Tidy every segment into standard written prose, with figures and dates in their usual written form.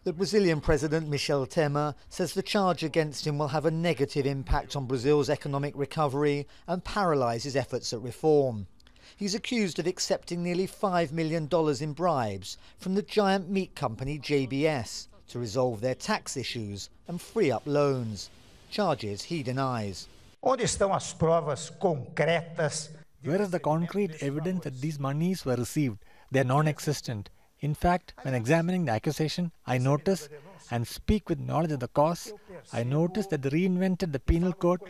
The Brazilian President Michel Temer says the charge against him will have a negative impact on Brazil's economic recovery and paralyse his efforts at reform. He's accused of accepting nearly $5 million in bribes from the giant meat company JBS to resolve their tax issues and free up loans, charges he denies. Onde estão as provas concretas? Where is the concrete evidence that these monies were received? They are non-existent. In fact, when examining the accusation, I notice and speak with knowledge of the cause, I notice that they reinvented the penal code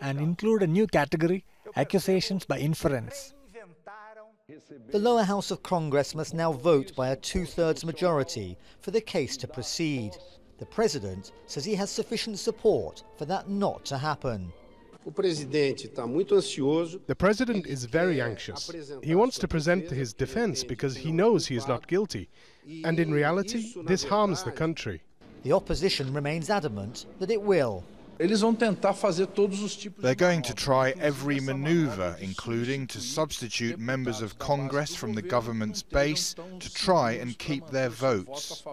and include a new category, accusations by inference. The lower house of Congress must now vote by a two-thirds majority for the case to proceed. The president says he has sufficient support for that not to happen. The president is very anxious. He wants to present his defense because he knows he is not guilty. And in reality, this harms the country. The opposition remains adamant that it will. They're going to try every manoeuvre, including to substitute members of Congress from the government's base to try and keep their votes.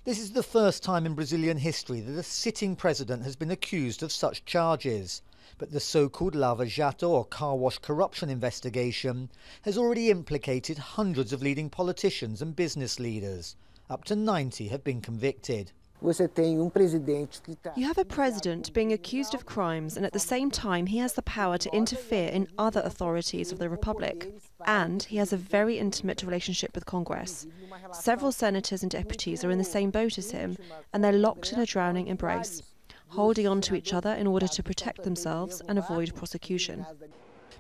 This is the first time in Brazilian history that a sitting president has been accused of such charges. But the so-called Lava Jato or car wash corruption investigation has already implicated hundreds of leading politicians and business leaders. Up to 90 have been convicted. You have a president being accused of crimes, and at the same time he has the power to interfere in other authorities of the republic. And he has a very intimate relationship with Congress. Several senators and deputies are in the same boat as him, and they're locked in a drowning embrace, holding on to each other in order to protect themselves and avoid prosecution.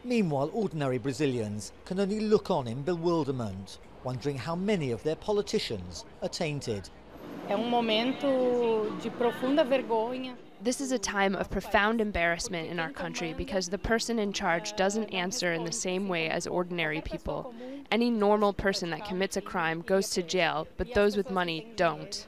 Meanwhile, ordinary Brazilians can only look on in bewilderment, wondering how many of their politicians are tainted. This is a time of profound embarrassment in our country because the person in charge doesn't answer in the same way as ordinary people. Any normal person that commits a crime goes to jail, but those with money don't.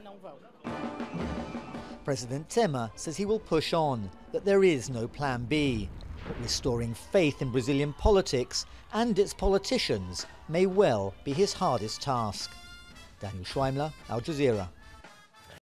President Temer says he will push on, that there is no plan B. But restoring faith in Brazilian politics and its politicians may well be his hardest task. Daniel Schweimler, Al Jazeera.